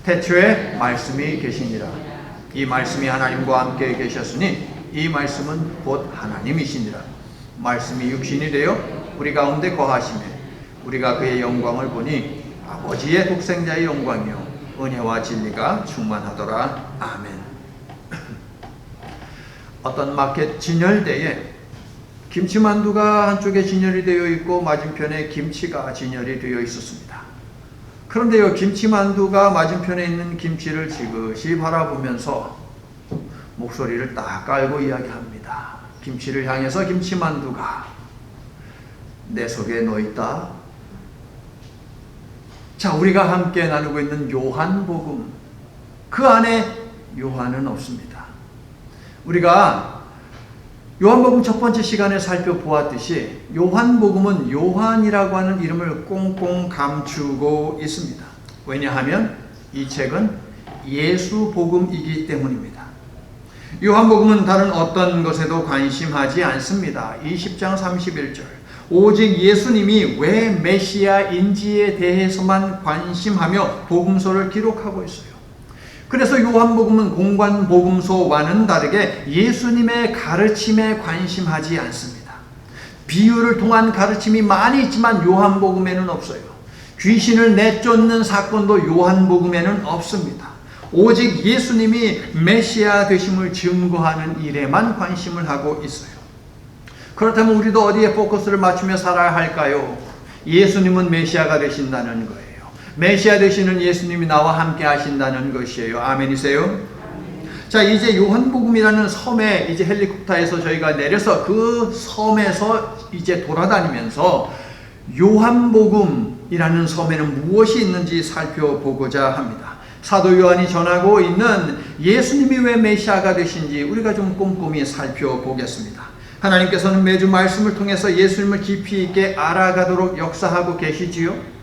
태초에 말씀이 계시니라. 이 말씀이 하나님과 함께 계셨으니 이 말씀은 곧 하나님이시니라. 말씀이 육신이 되어 우리 가운데 거하시며 우리가 그의 영광을 보니 아버지의 독생자의 영광이요 은혜와 진리가 충만하더라. 아멘. 어떤 마켓 진열대에 김치만두가 한쪽에 진열이 되어 있고 맞은편에 김치가 진열이 되어 있었습니다. 그런데요, 김치만두가 맞은편에 있는 김치를 지그시 바라보면서 목소리를 딱 깔고 이야기합니다. 김치를 향해서 김치만두가 내 속에 넣어있다. 자, 우리가 함께 나누고 있는 요한복음, 그 안에 요한은 없습니다. 우리가 요한복음 첫 번째 시간에 살펴보았듯이 요한복음은 요한이라고 하는 이름을 꽁꽁 감추고 있습니다. 왜냐하면 이 책은 예수복음이기 때문입니다. 요한복음은 다른 어떤 것에도 관심하지 않습니다. 20장 31절 오직 예수님이 왜 메시아인지에 대해서만 관심하며 복음서를 기록하고 있어요. 그래서 요한복음은 공관복음서와는 다르게 예수님의 가르침에 관심하지 않습니다. 비유를 통한 가르침이 많이 있지만 요한복음에는 없어요. 귀신을 내쫓는 사건도 요한복음에는 없습니다. 오직 예수님이 메시아 되심을 증거하는 일에만 관심을 하고 있어요. 그렇다면 우리도 어디에 포커스를 맞추며 살아야 할까요? 예수님은 메시아가 되신다는 거예요. 메시아 되시는 예수님이 나와 함께 하신다는 것이에요. 아멘이세요? 자, 이제 요한복음이라는 섬에 이제 헬리콥터에서 저희가 내려서 그 섬에서 이제 돌아다니면서 요한복음이라는 섬에는 무엇이 있는지 살펴보고자 합니다. 사도 요한이 전하고 있는 예수님이 왜 메시아가 되신지 우리가 좀 꼼꼼히 살펴보겠습니다. 하나님께서는 매주 말씀을 통해서 예수님을 깊이 있게 알아가도록 역사하고 계시지요.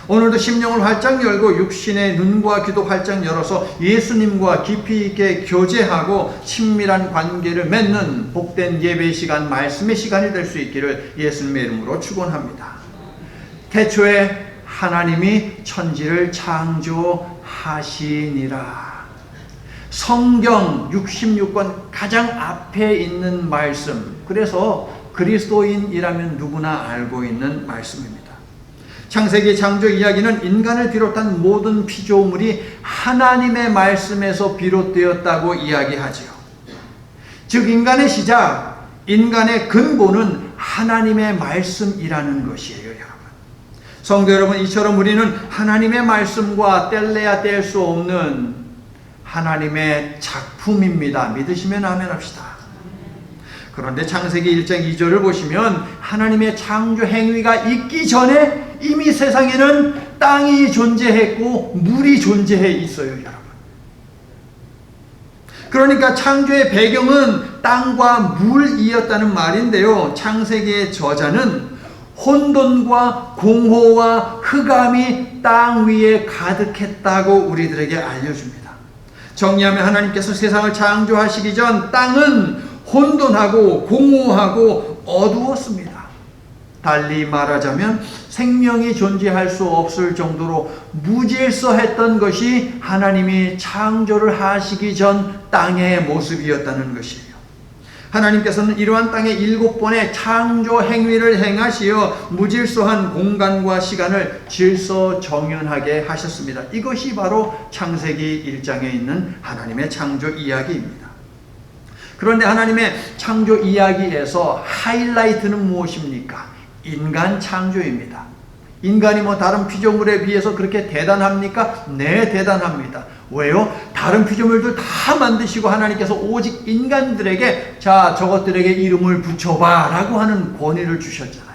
오늘도 심령을 활짝 열고 육신의 눈과 귀도 활짝 열어서 예수님과 깊이 있게 교제하고 친밀한 관계를 맺는 복된 예배 시간, 말씀의 시간이 될 수 있기를 예수님의 이름으로 축원합니다. 태초에 하나님이 천지를 창조하시니라. 성경 66권 가장 앞에 있는 말씀, 그래서 그리스도인이라면 누구나 알고 있는 말씀입니다. 창세기 창조 이야기는 인간을 비롯한 모든 피조물이 하나님의 말씀에서 비롯되었다고 이야기하지요. 즉 인간의 시작, 인간의 근본은 하나님의 말씀이라는 것이에요, 여러분. 성도 여러분, 이처럼 우리는 하나님의 말씀과 뗄래야 뗄 수 없는 하나님의 작품입니다. 믿으시면 아멘 합시다. 그런데 창세기 1장 2절을 보시면 하나님의 창조 행위가 있기 전에 이미 세상에는 땅이 존재했고 물이 존재해 있어요, 여러분. 그러니까 창조의 배경은 땅과 물이었다는 말인데요. 창세기의 저자는 혼돈과 공허와 흑암이 땅 위에 가득했다고 우리들에게 알려줍니다. 정리하면 하나님께서 세상을 창조하시기 전 땅은 혼돈하고 공허하고 어두웠습니다. 달리 말하자면 생명이 존재할 수 없을 정도로 무질서했던 것이 하나님이 창조를 하시기 전 땅의 모습이었다는 것이에요. 하나님께서는 이러한 땅의 7번의 창조 행위를 행하시어 무질서한 공간과 시간을 질서정연하게 하셨습니다. 이것이 바로 창세기 1장에 있는 하나님의 창조 이야기입니다. 그런데 하나님의 창조 이야기에서 하이라이트는 무엇입니까? 인간 창조입니다. 인간이 뭐 다른 피조물에 비해서 그렇게 대단합니까? 네, 대단합니다. 왜요? 다른 피조물들 다 만드시고 하나님께서 오직 인간들에게 자, 저것들에게 이름을 붙여봐 라고 하는 권위를 주셨잖아요.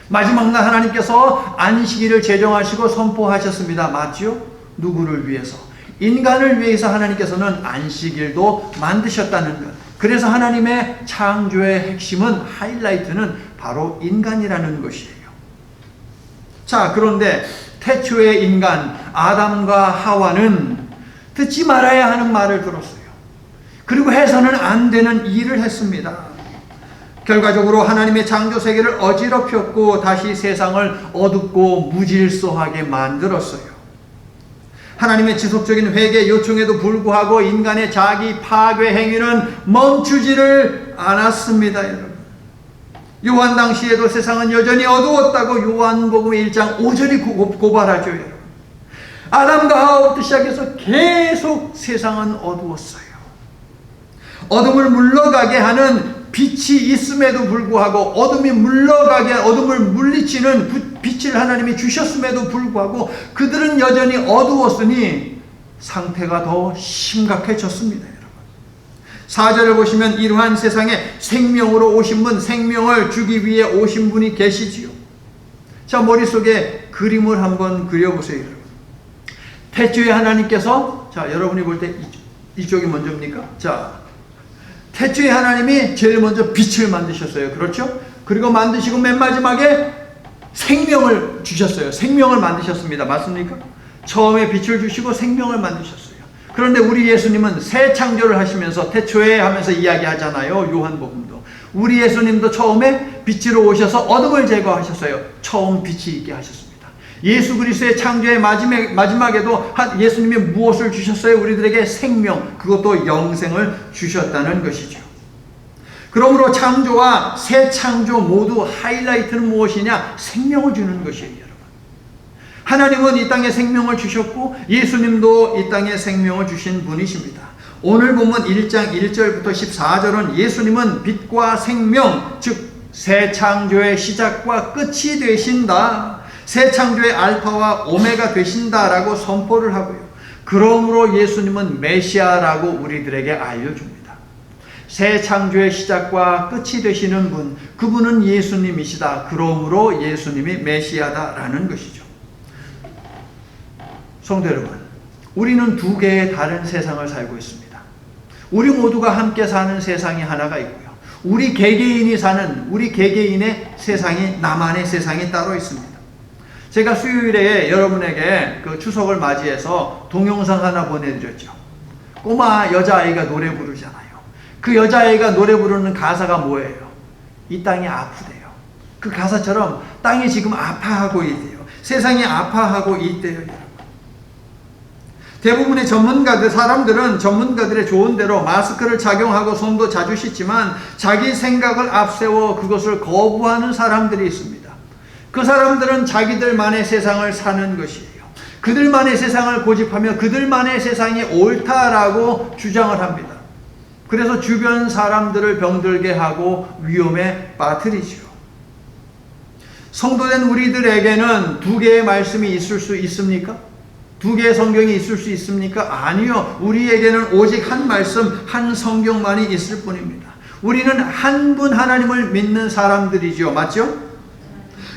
마지막 날 하나님께서 안식일을 제정하시고 선포하셨습니다. 맞죠? 누구를 위해서? 인간을 위해서 하나님께서는 안식일도 만드셨다는 것. 그래서 하나님의 창조의 핵심은, 하이라이트는 바로 인간이라는 것이에요. 자, 그런데 태초의 인간 아담과 하와는 듣지 말아야 하는 말을 들었어요. 그리고 해서는 안 되는 일을 했습니다. 결과적으로 하나님의 창조 세계를 어지럽혔고 다시 세상을 어둡고 무질서하게 만들었어요. 하나님의 지속적인 회개 요청에도 불구하고 인간의 자기 파괴 행위는 멈추지를 않았습니다. 여러분, 요한 당시에도 세상은 여전히 어두웠다고 요한복음 1장 5절이 고발하죠. 여러분, 아담과 하와부터 시작해서 계속 세상은 어두웠어요. 어둠을 물러가게 하는 빛이 있음에도 불구하고, 어둠을 물리치는 빛을 하나님이 주셨음에도 불구하고 그들은 여전히 어두웠으니 상태가 더 심각해졌습니다. 여러분, 4절을 보시면 이러한 세상에 생명으로 오신 분, 생명을 주기 위해 오신 분이 계시지요. 자, 머릿속에 그림을 한번 그려보세요. 여러분, 태초에 하나님께서, 자, 여러분이 볼 때 이쪽이 먼저입니까? 자, 태초에 하나님이 제일 먼저 빛을 만드셨어요. 그렇죠? 그리고 만드시고 맨 마지막에 생명을 주셨어요. 생명을 만드셨습니다. 맞습니까? 처음에 빛을 주시고 생명을 만드셨어요. 그런데 우리 예수님은 새 창조를 하시면서 태초에 하면서 이야기하잖아요. 요한복음도. 우리 예수님도 처음에 빛으로 오셔서 어둠을 제거하셨어요. 처음 빛이 있게 하셨습니다. 예수 그리스도의 창조의 마지막에도 예수님이 무엇을 주셨어요? 우리들에게 생명, 그것도 영생을 주셨다는 것이죠. 그러므로 창조와 새 창조 모두 하이라이트는 무엇이냐? 생명을 주는 것이에요. 여러분, 하나님은 이 땅에 생명을 주셨고 예수님도 이 땅에 생명을 주신 분이십니다. 오늘 본문 1장 1절부터 14절은 예수님은 빛과 생명, 즉 새 창조의 시작과 끝이 되신다, 새 창조의 알파와 오메가 되신다라고 선포를 하고요. 그러므로 예수님은 메시아라고 우리들에게 알려줍니다. 새 창조의 시작과 끝이 되시는 분, 그분은 예수님이시다. 그러므로 예수님이 메시아다라는 것이죠. 성도 여러분, 우리는 두 개의 다른 세상을 살고 있습니다. 우리 모두가 함께 사는 세상이 하나가 있고요, 우리 개개인의 세상이, 나만의 세상이 따로 있습니다. 제가 수요일에 여러분에게 그 추석을 맞이해서 동영상 하나 보내드렸죠. 꼬마 여자아이가 노래 부르잖아요. 그 여자아이가 노래 부르는 가사가 뭐예요? 이 땅이 아프대요. 그 가사처럼 땅이 지금 아파하고 있대요. 세상이 아파하고 있대요. 여러분, 대부분의 사람들은 전문가들의 좋은 대로 마스크를 착용하고 손도 자주 씻지만 자기 생각을 앞세워 그것을 거부하는 사람들이 있습니다. 그 사람들은 자기들만의 세상을 사는 것이에요. 그들만의 세상을 고집하며 그들만의 세상이 옳다라고 주장을 합니다. 그래서 주변 사람들을 병들게 하고 위험에 빠뜨리죠. 성도된 우리들에게는 두 개의 말씀이 있을 수 있습니까? 두 개의 성경이 있을 수 있습니까? 아니요. 우리에게는 오직 한 말씀, 한 성경만이 있을 뿐입니다. 우리는 한 분 하나님을 믿는 사람들이죠. 맞죠?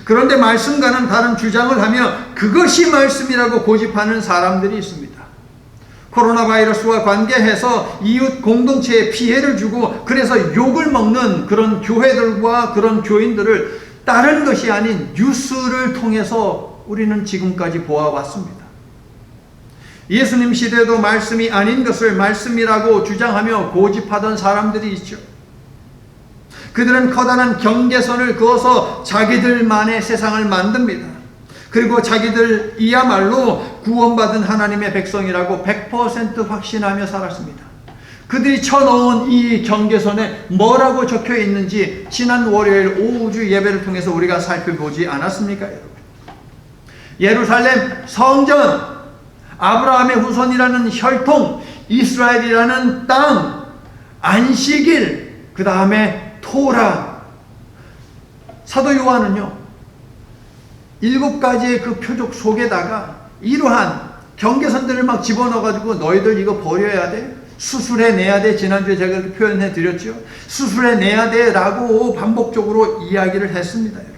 그런데 말씀과는 다른 주장을 하며 그것이 말씀이라고 고집하는 사람들이 있습니다. 코로나 바이러스와 관계해서 이웃 공동체에 피해를 주고 그래서 욕을 먹는 그런 교회들과 그런 교인들을 다른 것이 아닌 뉴스를 통해서 우리는 지금까지 보아왔습니다. 예수님 시대에도 말씀이 아닌 것을 말씀이라고 주장하며 고집하던 사람들이 있죠. 그들은 커다란 경계선을 그어서 자기들만의 세상을 만듭니다. 그리고 자기들이야말로 구원받은 하나님의 백성이라고 100% 확신하며 살았습니다. 그들이 쳐놓은 이 경계선에 뭐라고 적혀 있는지 지난 월요일 오후주 예배를 통해서 우리가 살펴보지 않았습니까, 여러분? 예루살렘 성전, 아브라함의 후손이라는 혈통, 이스라엘이라는 땅, 안식일, 그 다음에 토라. 사도 요한은요, 7가지의 그 표적 속에다가 이러한 경계선들을 막 집어넣어가지고 너희들 이거 버려야 돼, 수술해내야 돼, 지난주에 제가 그렇게 표현해 드렸죠. 수술해내야 돼 라고 반복적으로 이야기를 했습니다, 여러분.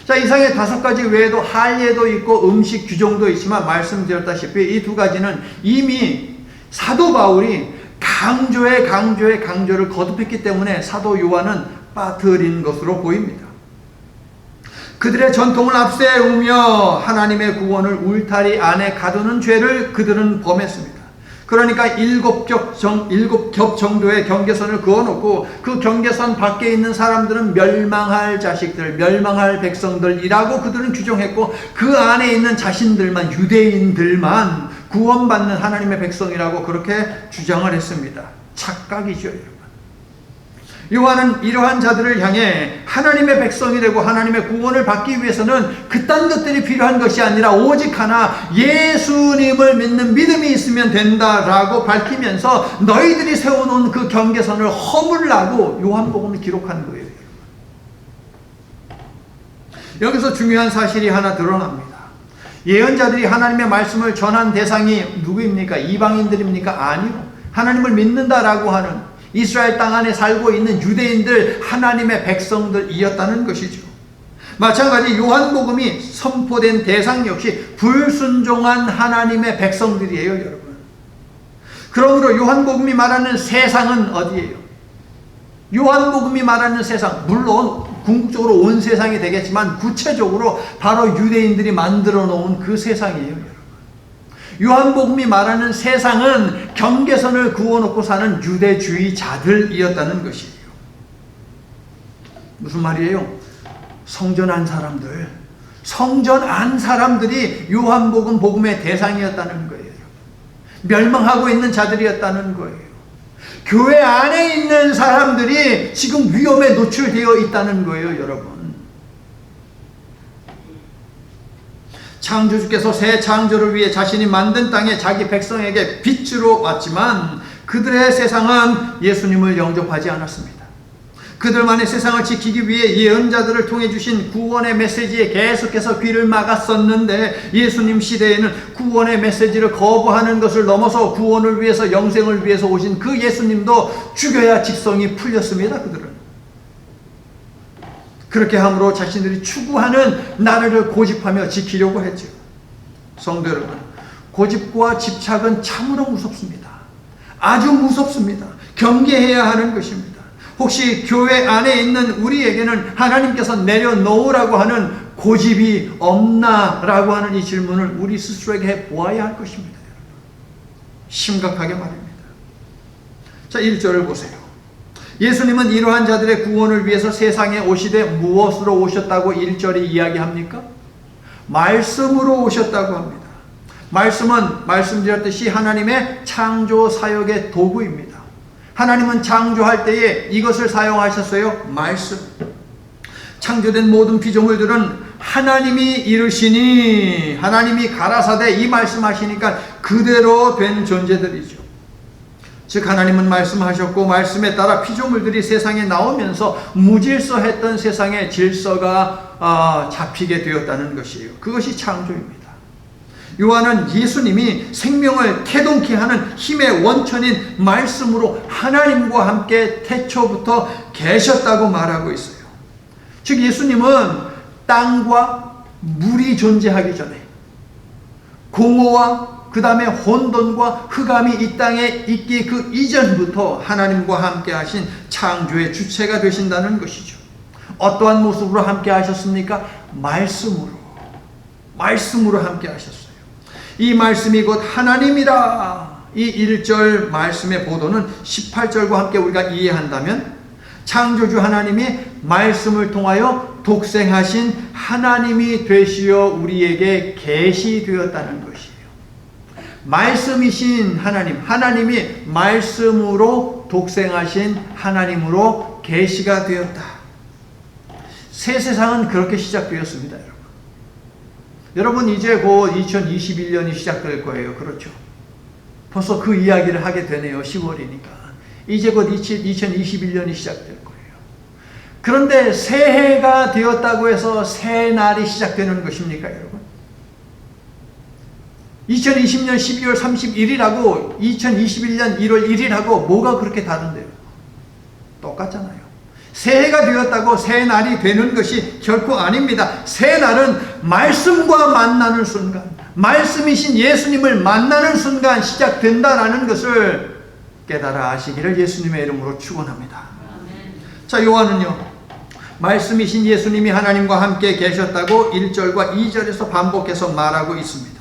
자, 이상의 5가지 외에도 할례도 있고 음식 규정도 있지만 말씀드렸다시피 이 2가지는 이미 사도 바울이 강조를 거듭했기 때문에 사도 요한은 빠뜨린 것으로 보입니다. 그들의 전통을 앞세우며 하나님의 구원을 울타리 안에 가두는 죄를 그들은 범했습니다. 그러니까 7겹 정도의 경계선을 그어놓고 그 경계선 밖에 있는 사람들은 멸망할 자식들, 멸망할 백성들이라고 그들은 규정했고 그 안에 있는 자신들만, 유대인들만 구원받는 하나님의 백성이라고 그렇게 주장을 했습니다. 착각이죠, 여러분. 요한은 이러한 자들을 향해 하나님의 백성이 되고 하나님의 구원을 받기 위해서는 그딴 것들이 필요한 것이 아니라 오직 하나 예수님을 믿는 믿음이 있으면 된다라고 밝히면서 너희들이 세워놓은 그 경계선을 허물라고 요한복음을 기록한 거예요. 여기서 중요한 사실이 하나 드러납니다. 예언자들이 하나님의 말씀을 전한 대상이 누구입니까? 이방인들입니까? 아니요. 하나님을 믿는다라고 하는 이스라엘 땅 안에 살고 있는 유대인들, 하나님의 백성들이었다는 것이죠. 마찬가지 요한복음이 선포된 대상 역시 불순종한 하나님의 백성들이에요, 여러분. 그러므로 요한복음이 말하는 세상은 어디예요? 요한복음이 말하는 세상, 물론 궁극적으로 온 세상이 되겠지만 구체적으로 바로 유대인들이 만들어 놓은 그 세상이에요, 여러분. 요한복음이 말하는 세상은 경계선을 그어놓고 사는 유대주의자들이었다는 것이에요. 무슨 말이에요? 성전 안 사람들, 성전 안 사람들이 요한복음 복음의 대상이었다는 거예요. 멸망하고 있는 자들이었다는 거예요. 교회 안에 있는 사람들이 지금 위험에 노출되어 있다는 거예요, 여러분. 창조주께서 새 창조를 위해 자신이 만든 땅에 자기 백성에게 빛으로 왔지만 그들의 세상은 예수님을 영접하지 않았습니다. 그들만의 세상을 지키기 위해 예언자들을 통해 주신 구원의 메시지에 계속해서 귀를 막았었는데 예수님 시대에는 구원의 메시지를 거부하는 것을 넘어서 구원을 위해서 영생을 위해서 오신 그 예수님도 죽여야 직성이 풀렸습니다. 그들은 그렇게 함으로 자신들이 추구하는 나라를 고집하며 지키려고 했죠. 성도 여러분, 고집과 집착은 참으로 무섭습니다. 아주 무섭습니다. 경계해야 하는 것입니다. 혹시 교회 안에 있는 우리에게는 하나님께서 내려놓으라고 하는 고집이 없나라고 하는 이 질문을 우리 스스로에게 해보아야 할 것입니다. 심각하게 말입니다. 자, 1절을 보세요. 예수님은 이러한 자들의 구원을 위해서 세상에 오시되 무엇으로 오셨다고 1절이 이야기합니까? 말씀으로 오셨다고 합니다. 말씀은 말씀드렸듯이 하나님의 창조 사역의 도구입니다. 하나님은 창조할 때에 이것을 사용하셨어요. 말씀. 창조된 모든 피조물들은 하나님이 이르시니, 하나님이 가라사대 이 말씀하시니까 그대로 된 존재들이죠. 즉 하나님은 말씀하셨고 말씀에 따라 피조물들이 세상에 나오면서 무질서했던 세상의 질서가 잡히게 되었다는 것이에요. 그것이 창조입니다. 요한은 예수님이 생명을 태동케 하는 힘의 원천인 말씀으로 하나님과 함께 태초부터 계셨다고 말하고 있어요. 즉 예수님은 땅과 물이 존재하기 전에 공허와 그 다음에 혼돈과 흑암이 이 땅에 있기 그 이전부터 하나님과 함께 하신 창조의 주체가 되신다는 것이죠. 어떠한 모습으로 함께 하셨습니까? 말씀으로 함께 하셨어요. 이 말씀이 곧 하나님이라. 이 1절 말씀의 보도는 18절과 함께 우리가 이해한다면 창조주 하나님이 말씀을 통하여 독생하신 하나님이 되시어 우리에게 계시되었다는 것이에요. 말씀이신 하나님, 하나님이 말씀으로 독생하신 하나님으로 계시가 되었다. 새 세상은 그렇게 시작되었습니다, 여러분. 여러분 이제 곧 2021년이 시작될 거예요. 그렇죠? 벌써 그 이야기를 하게 되네요. 10월이니까. 이제 곧 2021년이 시작될 거예요. 그런데 새해가 되었다고 해서 새 날이 시작되는 것입니까, 여러분? 2020년 12월 31일하고 2021년 1월 1일하고 뭐가 그렇게 다른데요? 똑같잖아요. 새해가 되었다고 새 날이 되는 것이 결코 아닙니다. 새 날은 말씀과 만나는 순간, 말씀이신 예수님을 만나는 순간 시작된다라는 것을 깨달아 아시기를 예수님의 이름으로 축원합니다. 자, 요한은요, 말씀이신 예수님이 하나님과 함께 계셨다고 1절과 2절에서 반복해서 말하고 있습니다.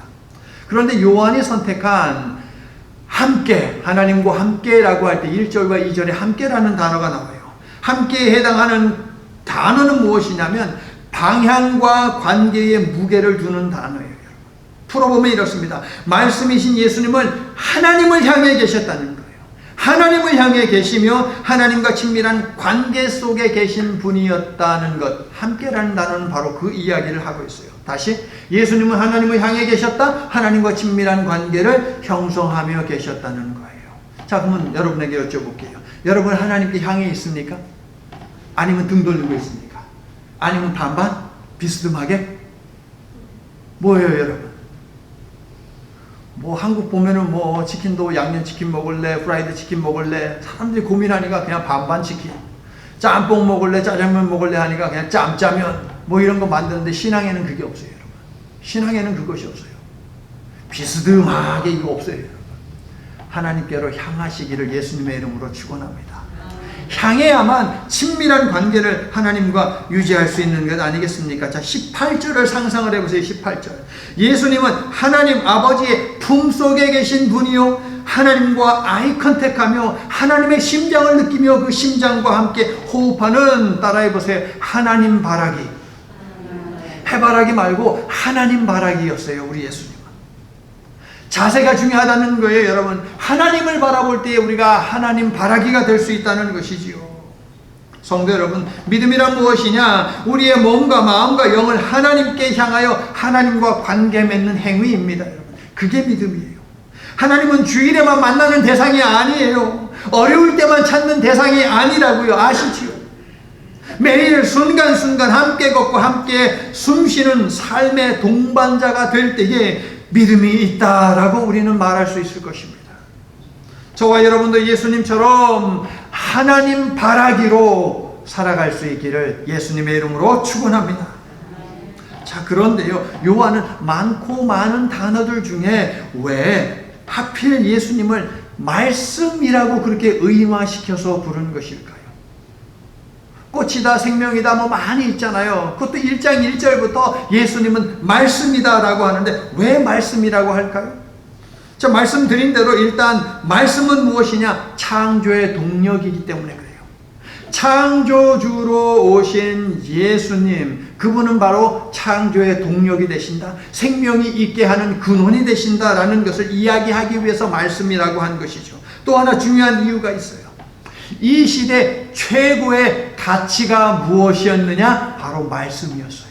그런데 요한이 선택한 함께, 하나님과 함께라고 할 때 1절과 2절에 함께라는 단어가 나와요. 함께에 해당하는 단어는 무엇이냐면 방향과 관계에 무게를 두는 단어예요. 풀어보면 이렇습니다. 말씀이신 예수님은 하나님을 향해 계셨다는 거예요. 하나님을 향해 계시며 하나님과 친밀한 관계 속에 계신 분이었다는 것. 함께라는 단어는 바로 그 이야기를 하고 있어요. 다시, 예수님은 하나님을 향해 계셨다. 하나님과 친밀한 관계를 형성하며 계셨다는 거예요. 자, 그러면 여러분에게 여쭤볼게요. 여러분 하나님께 향해 있습니까? 아니면 등 돌리고 있습니까? 아니면 반반? 비스듬하게? 뭐예요, 여러분? 뭐 한국 보면은 뭐 치킨도 양념치킨 먹을래, 프라이드 치킨 먹을래, 사람들이 고민하니까 그냥 반반 치킨, 짬뽕 먹을래, 짜장면 먹을래 하니까 그냥 짬짜면 뭐 이런 거 만드는데, 신앙에는 그게 없어요, 여러분. 신앙에는 그것이 없어요. 비스듬하게 이거 없어요, 여러분. 하나님께로 향하시기를 예수님의 이름으로 축원합니다. 향해야만 친밀한 관계를 하나님과 유지할 수 있는 것 아니겠습니까? 자, 18절을 상상을 해보세요. 18절. 예수님은 하나님 아버지의 품속에 계신 분이요, 하나님과 아이 컨택하며 하나님의 심장을 느끼며 그 심장과 함께 호흡하는, 따라해보세요, 하나님 바라기. 해바라기 말고 하나님 바라기였어요, 우리 예수님. 자세가 중요하다는 거예요, 여러분. 하나님을 바라볼 때 우리가 하나님 바라기가 될 수 있다는 것이지요. 성도 여러분, 믿음이란 무엇이냐? 우리의 몸과 마음과 영을 하나님께 향하여 하나님과 관계 맺는 행위입니다, 여러분. 그게 믿음이에요. 하나님은 주일에만 만나는 대상이 아니에요. 어려울 때만 찾는 대상이 아니라고요. 아시지요? 매일 순간순간 함께 걷고 함께 숨쉬는 삶의 동반자가 될 때에 믿음이 있다라고 우리는 말할 수 있을 것입니다. 저와 여러분도 예수님처럼 하나님 바라기로 살아갈 수 있기를 예수님의 이름으로 축원합니다. 자, 그런데요, 요한은 많고 많은 단어들 중에 왜 하필 예수님을 말씀이라고 그렇게 의인화시켜서 부른 것일까요? 꽃이다, 생명이다, 뭐 많이 있잖아요. 그것도 1장 1절부터 예수님은 말씀이다 라고 하는데 왜 말씀이라고 할까요? 자, 말씀드린 대로 일단 말씀은 무엇이냐? 창조의 동력이기 때문에 그래요. 창조주로 오신 예수님, 그분은 바로 창조의 동력이 되신다, 생명이 있게 하는 근원이 되신다라는 것을 이야기하기 위해서 말씀이라고 한 것이죠. 또 하나 중요한 이유가 있어요. 이 시대 최고의 가치가 무엇이었느냐? 바로 말씀이었어요.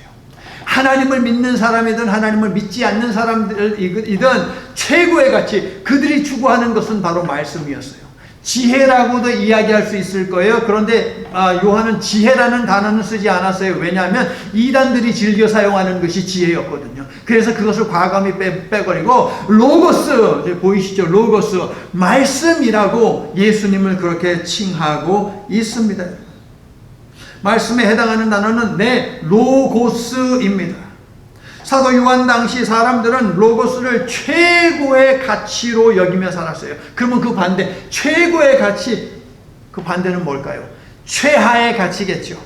하나님을 믿는 사람이든 하나님을 믿지 않는 사람들이든 최고의 가치, 그들이 추구하는 것은 바로 말씀이었어요. 지혜라고도 이야기할 수 있을 거예요. 그런데 요한은 지혜라는 단어는 쓰지 않았어요. 왜냐하면 이단들이 즐겨 사용하는 것이 지혜였거든요. 그래서 그것을 과감히 빼버리고 로고스, 보이시죠? 로고스, 말씀이라고 예수님을 그렇게 칭하고 있습니다. 말씀에 해당하는 단어는 로고스입니다. 사도 요한 당시 사람들은 로고스를 최고의 가치로 여기며 살았어요. 그러면 그 반대, 최고의 가치, 그 반대는 뭘까요? 최하의 가치겠죠.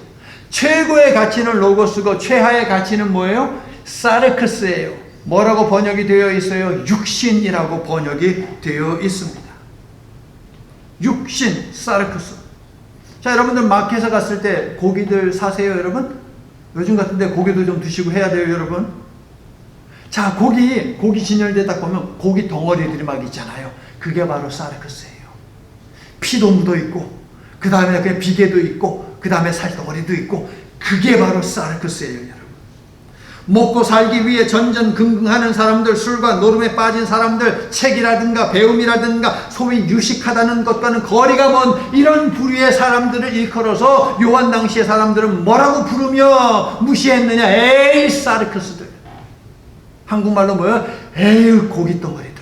최고의 가치는 로고스고 최하의 가치는 뭐예요? 사르크스예요. 뭐라고 번역이 되어 있어요? 육신이라고 번역이 되어 있습니다. 육신, 사르크스. 자, 여러분들 마켓에 갔을 때 고기들 사세요, 여러분? 요즘 같은데 고기도 좀 드시고 해야 돼요, 여러분. 자, 고기 진열대 딱 보면 고기 덩어리들이 막 있잖아요. 그게 바로 사르크스예요. 피도 묻어 있고, 그 다음에 그냥 비계도 있고, 그 다음에 살덩어리도 있고, 그게 바로 사르크스예요, 여러분. 먹고 살기 위해 전전긍긍하는 사람들, 술과 노름에 빠진 사람들, 책이라든가 배움이라든가 소위 유식하다는 것과는 거리가 먼 이런 부류의 사람들을 일컬어서 요한 당시의 사람들은 뭐라고 부르며 무시했느냐? 에이, 사르크스들. 한국말로 뭐예요? 에이, 고깃덩어리들.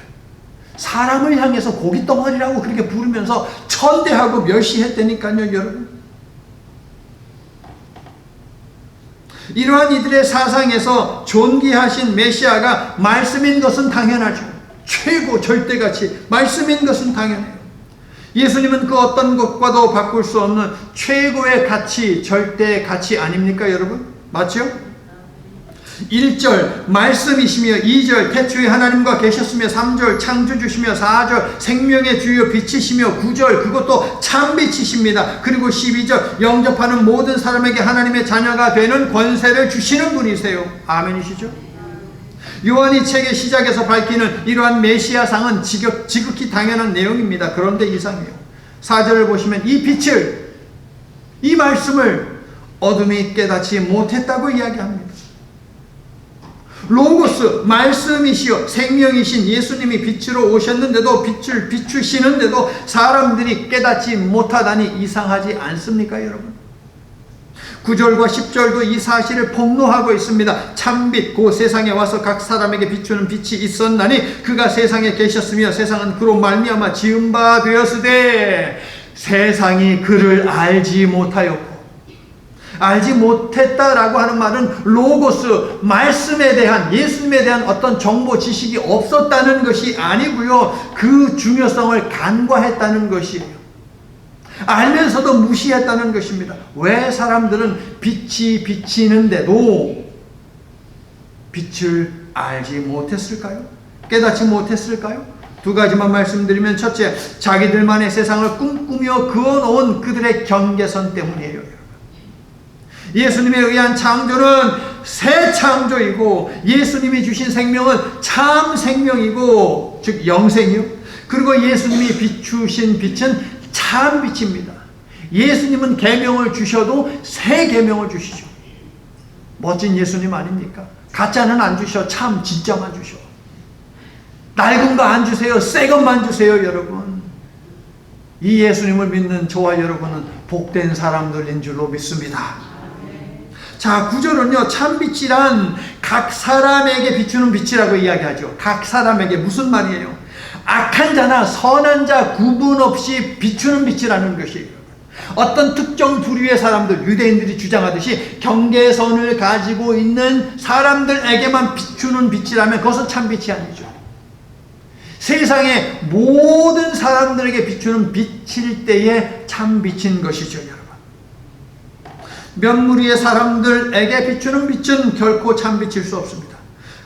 사람을 향해서 고깃덩어리라고 그렇게 부르면서 천대하고 멸시했다니까요, 여러분. 이러한 이들의 사상에서 존귀하신 메시아가 말씀인 것은 당연하죠. 최고 절대가치, 말씀인 것은 당연해요. 예수님은 그 어떤 것과도 바꿀 수 없는 최고의 가치, 절대 가치 아닙니까, 여러분? 맞죠? 1절 말씀이시며, 2절 태초에 하나님과 계셨으며, 3절 창조주시며, 4절 생명의 주요 빛이시며, 9절 그것도 참빛이십니다. 그리고 12절 영접하는 모든 사람에게 하나님의 자녀가 되는 권세를 주시는 분이세요. 아멘이시죠? 요한이 책의 시작에서 밝히는 이러한 메시아상은 지극히 당연한 내용입니다. 그런데 이상해요. 4절을 보시면 이 빛을, 이 말씀을 어둠이 깨닫지 못했다고 이야기합니다. 로고스, 말씀이시여 생명이신 예수님이 빛으로 오셨는데도, 빛을 비추시는데도 사람들이 깨닫지 못하다니 이상하지 않습니까, 여러분? 9절과 10절도 이 사실을 폭로하고 있습니다. 참빛 곧 세상에 와서 각 사람에게 비추는 빛이 있었나니 그가 세상에 계셨으며 세상은 그로 말미암아 지은 바 되었으되 세상이 그를 알지 못하였고. 알지 못했다라고 하는 말은 로고스, 말씀에 대한, 예수님에 대한 어떤 정보 지식이 없었다는 것이 아니고요, 그 중요성을 간과했다는 것이에요. 알면서도 무시했다는 것입니다. 왜 사람들은 빛이 비치는데도 빛을 알지 못했을까요? 깨닫지 못했을까요? 두 가지만 말씀드리면, 첫째, 자기들만의 세상을 꿈꾸며 그어놓은 그들의 경계선 때문이에요. 예수님에 의한 창조는 새 창조이고, 예수님이 주신 생명은 참 생명이고, 즉 영생이요. 그리고 예수님이 비추신 빛은 참 빛입니다. 예수님은 계명을 주셔도 새 계명을 주시죠. 멋진 예수님 아닙니까? 가짜는 안 주셔. 참 진짜만 주셔. 낡은 거 안 주세요. 새 것만 주세요, 여러분. 이 예수님을 믿는 저와 여러분은 복된 사람들인 줄로 믿습니다. 자, 9절은요, 참빛이란 각 사람에게 비추는 빛이라고 이야기하죠. 각 사람에게. 무슨 말이에요? 악한 자나 선한 자 구분 없이 비추는 빛이라는 것이에요. 어떤 특정 부류의 사람들, 유대인들이 주장하듯이 경계선을 가지고 있는 사람들에게만 비추는 빛이라면 그것은 참빛이 아니죠. 세상의 모든 사람들에게 비추는 빛일 때에 참빛인 것이죠, 여러분. 몇 무리의 사람들에게 비추는 빛은 결코 참빛일 수 없습니다.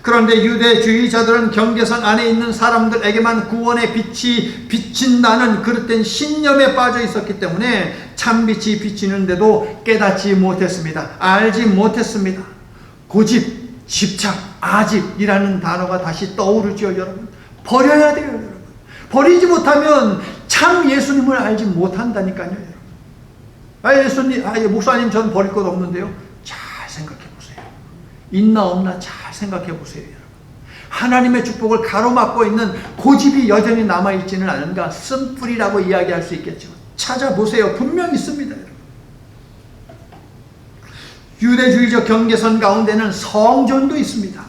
그런데 유대주의자들은 경계선 안에 있는 사람들에게만 구원의 빛이 비친다는 그릇된 신념에 빠져 있었기 때문에 참빛이 비치는데도 깨닫지 못했습니다. 알지 못했습니다. 고집, 집착, 아집이라는 단어가 다시 떠오르죠, 여러분. 버려야 돼요, 여러분. 버리지 못하면 참 예수님을 알지 못한다니까요, 여러분. 예수님, 목사님, 전 버릴 것 없는데요. 잘 생각해 보세요. 있나 없나 잘 생각해 보세요, 여러분. 하나님의 축복을 가로막고 있는 고집이 여전히 남아있지는 않은가? 쓴뿌리라고 이야기할 수 있겠죠. 찾아보세요. 분명히 있습니다, 여러분. 유대주의적 경계선 가운데는 성전도 있습니다.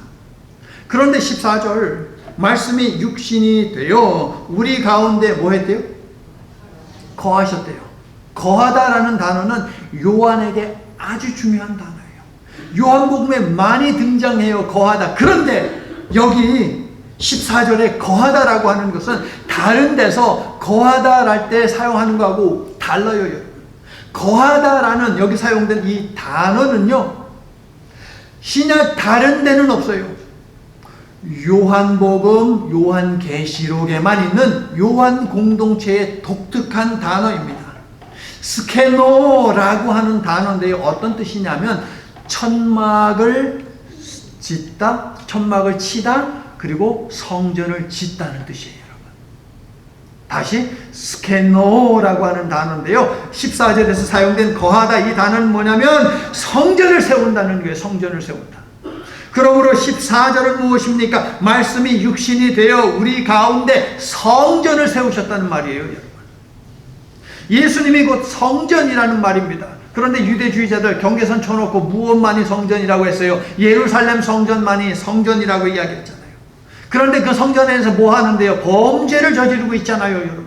그런데 14절 말씀이 육신이 되어 우리 가운데 뭐 했대요? 거하셨대요. 거하다라는 단어는 요한에게 아주 중요한 단어예요. 요한복음에 많이 등장해요. 거하다. 그런데 여기 14절에 거하다라고 하는 것은 다른 데서 거하다랄 때 사용하는 거하고 달라요, 여러분. 거하다라는 여기 사용된 이 단어는요, 신약 다른 데는 없어요. 요한복음, 요한계시록에만 있는 요한 공동체의 독특한 단어입니다. 스케노라고 하는 단어인데요, 어떤 뜻이냐면 천막을 짓다, 천막을 치다, 그리고 성전을 짓다는 뜻이에요, 여러분. 다시 스케노라고 하는 단어인데요, 14절에서 사용된 거하다, 이 단어는 뭐냐면 성전을 세운다는 거예요. 성전을 세운다. 그러므로 14절은 무엇입니까? 말씀이 육신이 되어 우리 가운데 성전을 세우셨다는 말이에요, 여러분. 예수님이 곧 성전이라는 말입니다. 그런데 유대주의자들 경계선 쳐놓고 무엇만이 성전이라고 했어요? 예루살렘 성전만이 성전이라고 이야기했잖아요. 그런데 그 성전에서 뭐 하는데요? 범죄를 저지르고 있잖아요, 여러분.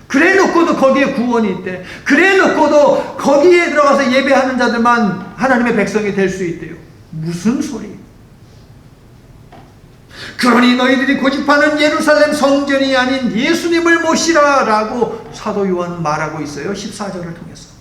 그래 놓고도 거기에 구원이 있대. 그래 놓고도 거기에 들어가서 예배하는 자들만 하나님의 백성이 될 수 있대요. 무슨 소리? 그러니 너희들이 고집하는 예루살렘 성전이 아닌 예수님을 모시라 라고 사도 요한은 말하고 있어요. 14절을 통해서.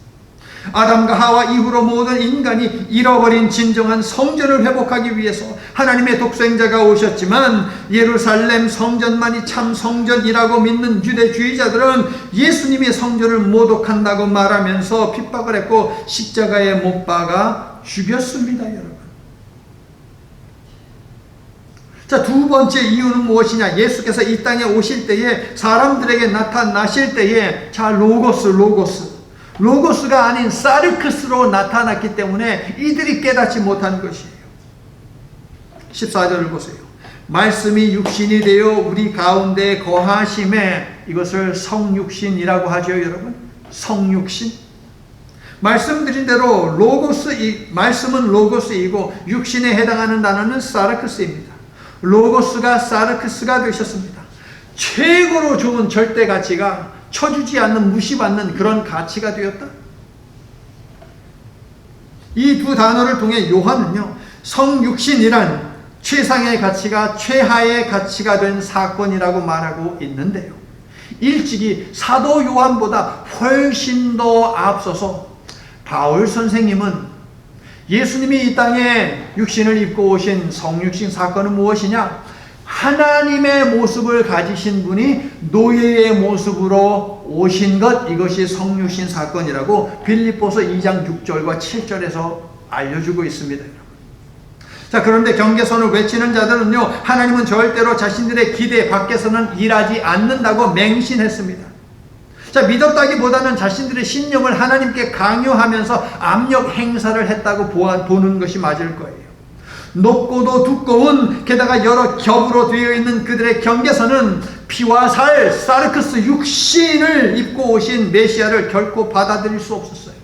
아담과 하와 이후로 모든 인간이 잃어버린 진정한 성전을 회복하기 위해서 하나님의 독생자가 오셨지만, 예루살렘 성전만이 참 성전이라고 믿는 유대주의자들은 예수님의 성전을 모독한다고 말하면서 핍박을 했고 십자가에 못 박아 죽였습니다, 여러분. 자, 두 번째 이유는 무엇이냐? 예수께서 이 땅에 오실 때에, 사람들에게 나타나실 때에, 자, 로고스가 아닌 사르크스로 나타났기 때문에 이들이 깨닫지 못한 것이에요. 14절을 보세요. 말씀이 육신이 되어 우리 가운데 거하심에, 이것을 성육신이라고 하죠, 여러분. 성육신. 말씀드린 대로 말씀은 로고스이고 육신에 해당하는 단어는 사르크스입니다. 로고스가 사르크스가 되셨습니다. 최고로 좋은 절대 가치가 쳐주지 않는, 무시받는 그런 가치가 되었다. 이 두 단어를 통해 요한은요, 성육신이란 최상의 가치가 최하의 가치가 된 사건이라고 말하고 있는데요, 일찍이 사도 요한보다 훨씬 더 앞서서 바울 선생님은 예수님이 이 땅에 육신을 입고 오신 성육신 사건은 무엇이냐? 하나님의 모습을 가지신 분이 노예의 모습으로 오신 것, 이것이 성육신 사건이라고 빌립보서 2장 6절과 7절에서 알려주고 있습니다. 자, 그런데 경계선을 외치는 자들은요, 하나님은 절대로 자신들의 기대 밖에서는 일하지 않는다고 맹신했습니다. 자, 믿었다기보다는 자신들의 신념을 하나님께 강요하면서 압력 행사를 했다고 보는 것이 맞을 거예요. 높고도 두꺼운, 게다가 여러 겹으로 되어 있는 그들의 경계선은 피와 살, 사르크스 육신을 입고 오신 메시아를 결코 받아들일 수 없었어요.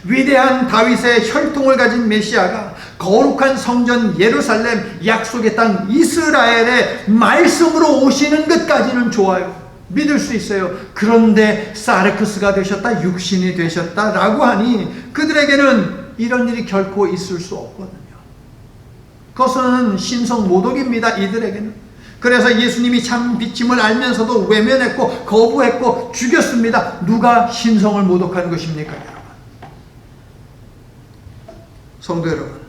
위대한 다윗의 혈통을 가진 메시아가 거룩한 성전 예루살렘, 약속의 땅 이스라엘의 말씀으로 오시는 것까지는 좋아요. 믿을 수 있어요. 그런데 사르크스가 되셨다, 육신이 되셨다라고 하니 그들에게는 이런 일이 결코 있을 수 없거든요. 그것은 신성 모독입니다, 이들에게는. 그래서 예수님이 참 빛임을 알면서도 외면했고 거부했고 죽였습니다. 누가 신성을 모독하는 것입니까, 여러분? 성도 여러분,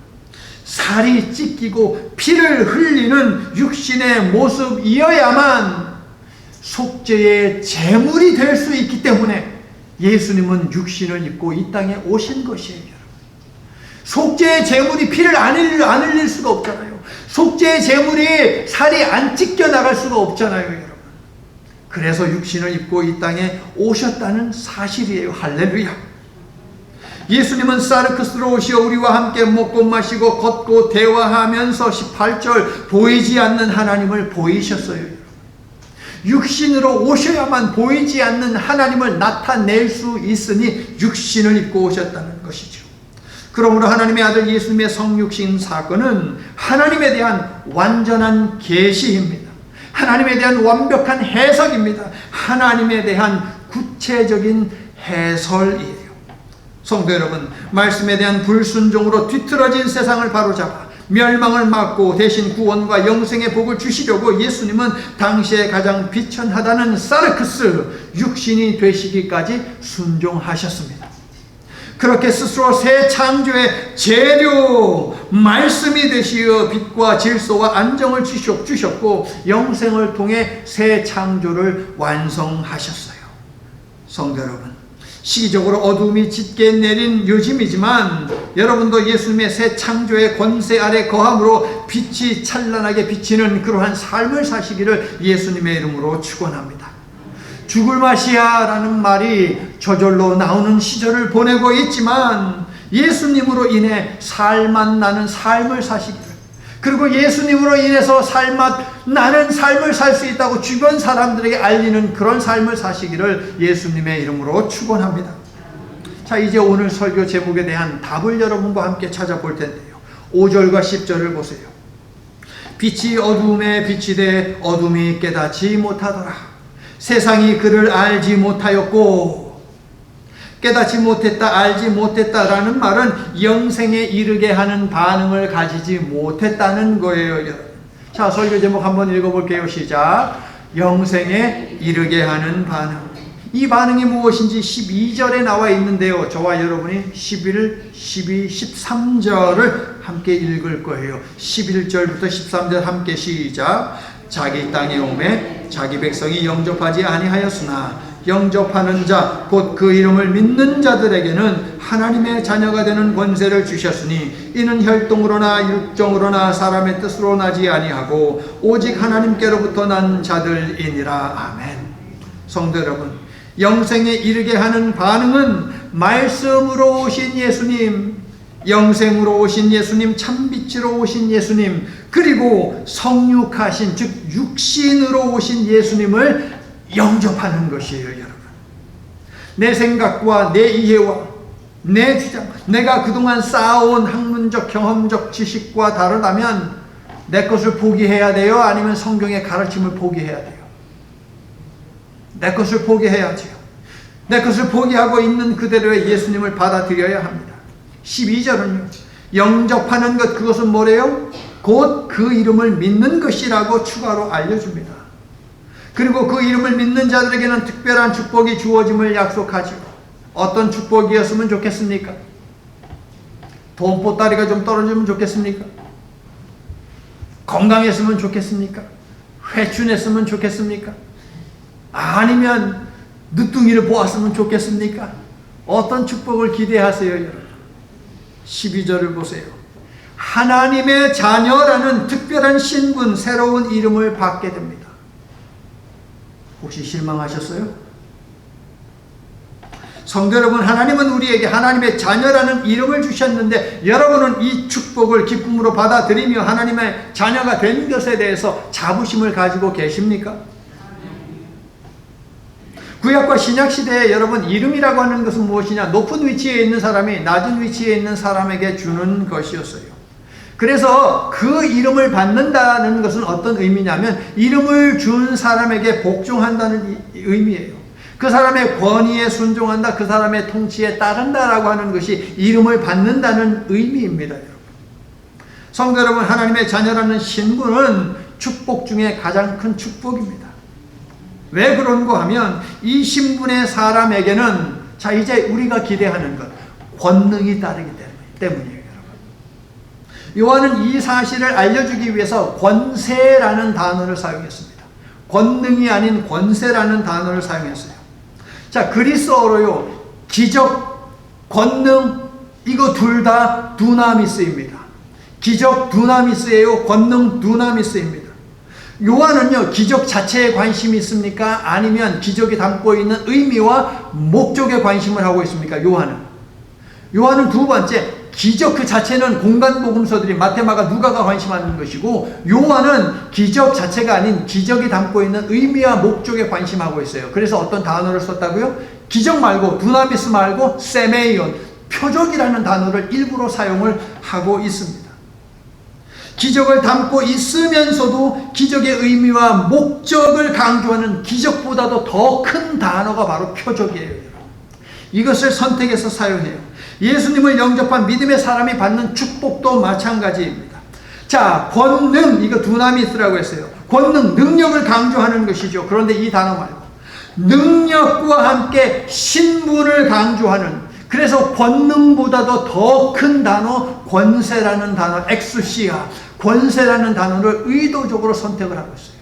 살이 찢기고 피를 흘리는 육신의 모습이어야만 속죄의 제물이 될 수 있기 때문에 예수님은 육신을 입고 이 땅에 오신 것이에요. 속죄의 제물이 피를 안 흘릴 수가 없잖아요. 속죄의 제물이 살이 안 찢겨 나갈 수가 없잖아요, 여러분. 그래서 육신을 입고 이 땅에 오셨다는 사실이에요. 할렐루야. 예수님은 사르크스로 오시어 우리와 함께 먹고 마시고 걷고 대화하면서 18절 보이지 않는 하나님을 보이셨어요. 육신으로 오셔야만 보이지 않는 하나님을 나타낼 수 있으니 육신을 입고 오셨다는 것이죠. 그러므로 하나님의 아들 예수님의 성육신 사건은 하나님에 대한 완전한 계시입니다. 하나님에 대한 완벽한 해석입니다. 하나님에 대한 구체적인 해설이에요. 성도 여러분, 말씀에 대한 불순종으로 뒤틀어진 세상을 바로잡아 멸망을 막고 대신 구원과 영생의 복을 주시려고 예수님은 당시에 가장 비천하다는 사르크스 육신이 되시기까지 순종하셨습니다. 그렇게 스스로 새 창조의 재료, 말씀이 되시어 빛과 질서와 안정을 주셨고 영생을 통해 새 창조를 완성하셨어요. 성도 여러분, 시기적으로 어둠이 짙게 내린 요즘이지만 여러분도 예수님의 새 창조의 권세 아래 거함으로 빛이 찬란하게 비치는 그러한 삶을 사시기를 예수님의 이름으로 축원합니다. 죽을 맛이야 라는 말이 저절로 나오는 시절을 보내고 있지만 예수님으로 인해 살맛 나는 삶을 사시기를, 그리고 예수님으로 인해서 살맛 나는 삶을 살 수 있다고 주변 사람들에게 알리는 그런 삶을 사시기를 예수님의 이름으로 축원합니다. 자, 이제 오늘 설교 제목에 대한 답을 여러분과 함께 찾아볼 텐데요, 5절과 10절을 보세요. 빛이 어둠에 비치되 어둠이 깨닫지 못하더라. 세상이 그를 알지 못하였고, 깨닫지 못했다, 알지 못했다라는 말은 영생에 이르게 하는 반응을 가지지 못했다는 거예요, 여러분. 자, 설교 제목 한번 읽어볼게요. 시작. 영생에 이르게 하는 반응. 이 반응이 무엇인지 12절에 나와 있는데요, 저와 여러분이 11, 12, 13절을 함께 읽을 거예요. 11절부터 13절 함께 시작. 자기 땅에 오매 자기 백성이 영접하지 아니하였으나 영접하는 자 곧 그 이름을 믿는 자들에게는 하나님의 자녀가 되는 권세를 주셨으니 이는 혈통으로나 육정으로나 사람의 뜻으로 나지 아니하고 오직 하나님께로부터 난 자들이니라. 아멘. 성도 여러분, 영생에 이르게 하는 반응은 말씀으로 오신 예수님, 영생으로 오신 예수님, 참빛으로 오신 예수님, 그리고 성육하신 즉 육신으로 오신 예수님을 영접하는 것이에요. 여러분, 내 생각과 내 이해와 내 주장, 내가 그동안 쌓아온 학문적 경험적 지식과 다르다면 내 것을 포기해야 돼요? 아니면 성경의 가르침을 포기해야 돼요? 내 것을 포기해야지요. 내 것을 포기하고 있는 그대로의 예수님을 받아들여야 합니다. 12절은요, 영접하는 것, 그것은 뭐래요? 곧 그 이름을 믿는 것이라고 추가로 알려줍니다. 그리고 그 이름을 믿는 자들에게는 특별한 축복이 주어짐을 약속하죠. 어떤 축복이었으면 좋겠습니까? 돈 보따리가 좀 떨어지면 좋겠습니까? 건강했으면 좋겠습니까? 회춘했으면 좋겠습니까? 아니면 늦둥이를 보았으면 좋겠습니까? 어떤 축복을 기대하세요, 여러분? 12절을 보세요. 하나님의 자녀라는 특별한 신분, 새로운 이름을 받게 됩니다. 혹시 실망하셨어요? 성도 여러분, 하나님은 우리에게 하나님의 자녀라는 이름을 주셨는데 여러분은 이 축복을 기쁨으로 받아들이며 하나님의 자녀가 된 것에 대해서 자부심을 가지고 계십니까? 구약과 신약 시대에 여러분, 이름이라고 하는 것은 무엇이냐? 높은 위치에 있는 사람이 낮은 위치에 있는 사람에게 주는 것이었어요. 그래서 그 이름을 받는다는 것은 어떤 의미냐면 이름을 준 사람에게 복종한다는 의미예요. 그 사람의 권위에 순종한다, 그 사람의 통치에 따른다라고 하는 것이 이름을 받는다는 의미입니다. 여러분, 성도 여러분, 하나님의 자녀라는 신분은 축복 중에 가장 큰 축복입니다. 왜 그런가 하면 이 신분의 사람에게는, 자, 이제 우리가 기대하는 것, 권능이 따르기 때문이에요. 요한은 이 사실을 알려주기 위해서 권세라는 단어를 사용했습니다. 권능이 아닌 권세라는 단어를 사용했어요. 자, 그리스어로요, 기적, 권능, 이거 둘 다 두나미스입니다. 기적 두나미스예요. 권능 두나미스입니다. 요한은요, 기적 자체에 관심이 있습니까? 아니면 기적이 담고 있는 의미와 목적에 관심을 하고 있습니까? 요한은 두 번째, 기적 그 자체는 공간 복음서들이 마태, 마가, 누가가 관심하는 것이고, 요한은 기적 자체가 아닌 기적이 담고 있는 의미와 목적에 관심하고 있어요. 그래서 어떤 단어를 썼다고요? 기적 말고, 두나미스 말고 세메이온, 표적이라는 단어를 일부러 사용을 하고 있습니다. 기적을 담고 있으면서도 기적의 의미와 목적을 강조하는 기적보다도 더 큰 단어가 바로 표적이에요. 이것을 선택해서 사용해요. 예수님을 영접한 믿음의 사람이 받는 축복도 마찬가지입니다. 자, 권능, 이거 두나미스라고 했어요. 권능, 능력을 강조하는 것이죠. 그런데 이 단어 말고 능력과 함께 신분을 강조하는, 그래서 권능보다도 더 큰 단어, 권세라는 단어, 엑수시아, 권세라는 단어를 의도적으로 선택을 하고 있어요.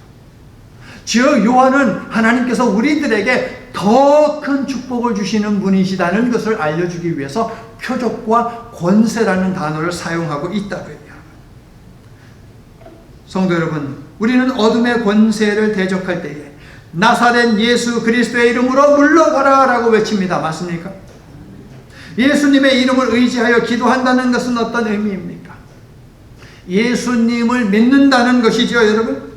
즉 요한은 하나님께서 우리들에게 더 큰 축복을 주시는 분이시다는 것을 알려주기 위해서 표적과 권세라는 단어를 사용하고 있다고요. 성도 여러분, 우리는 어둠의 권세를 대적할 때에 나사렛 예수 그리스도의 이름으로 물러가라 라고 외칩니다. 맞습니까? 예수님의 이름을 의지하여 기도한다는 것은 어떤 의미입니까? 예수님을 믿는다는 것이죠, 여러분.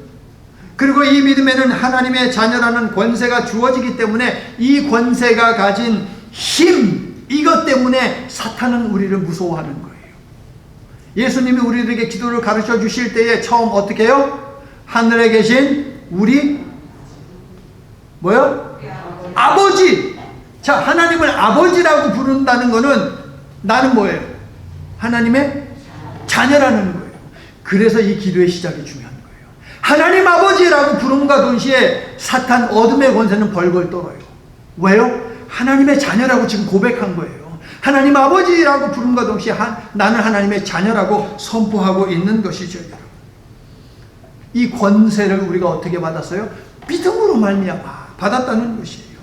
그리고 이 믿음에는 하나님의 자녀라는 권세가 주어지기 때문에 이 권세가 가진 힘, 이것 때문에 사탄은 우리를 무서워하는 거예요. 예수님이 우리들에게 기도를 가르쳐 주실 때에 처음 어떻게 해요? 하늘에 계신 우리 뭐요? 아버지! 자, 하나님을 아버지라고 부른다는 것은 나는 뭐예요? 하나님의 자녀라는 거예요. 그래서 이 기도의 시작이 중요한 거예요. 하나님 아버지라고 부름과 동시에 사탄 어둠의 권세는 벌벌 떨어요. 왜요? 하나님의 자녀라고 지금 고백한 거예요. 하나님 아버지라고 부름과 동시에 나는 하나님의 자녀라고 선포하고 있는 것이죠. 이 권세를 우리가 어떻게 받았어요? 믿음으로 말미암아 받았다는 것이에요.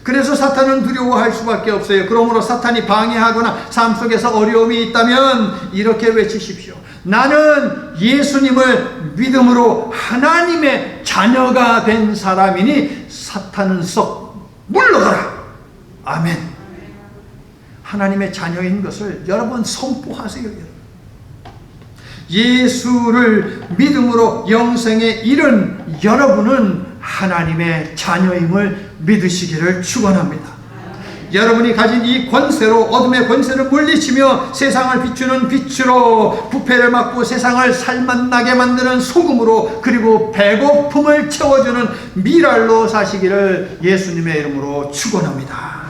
그래서 사탄은 두려워할 수밖에 없어요. 그러므로 사탄이 방해하거나 삶 속에서 어려움이 있다면 이렇게 외치십시오. 나는 예수님을 믿음으로 하나님의 자녀가 된 사람이니 사탄은 썩 물러가라. 아멘. 하나님의 자녀인 것을 여러분 선포하세요. 여러분. 예수를 믿음으로 영생에 이른 여러분은 하나님의 자녀임을 믿으시기를 축원합니다. 여러분이 가진 이 권세로 어둠의 권세를 물리치며 세상을 비추는 빛으로 부패를 막고 세상을 살맛나게 만드는 소금으로 그리고 배고픔을 채워주는 미랄로 사시기를 예수님의 이름으로 축원합니다.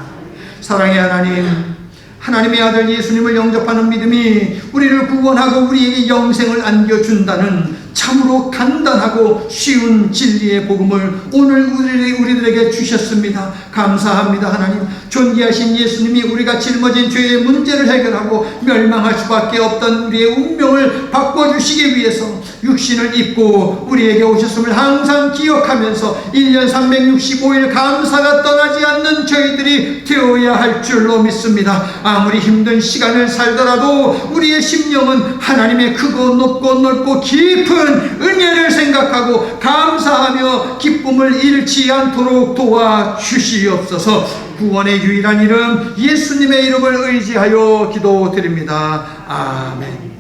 사랑의 하나님, 하나님의 아들 예수님을 영접하는 믿음이 우리를 구원하고 우리에게 영생을 안겨준다는 참으로 간단하고 쉬운 진리의 복음을 오늘 우리들에게 주셨습니다. 감사합니다. 하나님, 존귀하신 예수님이 우리가 짊어진 죄의 문제를 해결하고 멸망할 수밖에 없던 우리의 운명을 바꿔주시기 위해서 육신을 입고 우리에게 오셨음을 항상 기억하면서 1년 365일 감사가 떠나지 않는 저희들이 되어야 할 줄로 믿습니다. 아무리 힘든 시간을 살더라도 우리의 심령은 하나님의 크고 높고 넓고 깊은 은혜를 생각하고 감사하며 기쁨을 잃지 않도록 도와주시옵소서. 구원의 유일한 이름 예수님의 이름을 의지하여 기도드립니다. 아멘.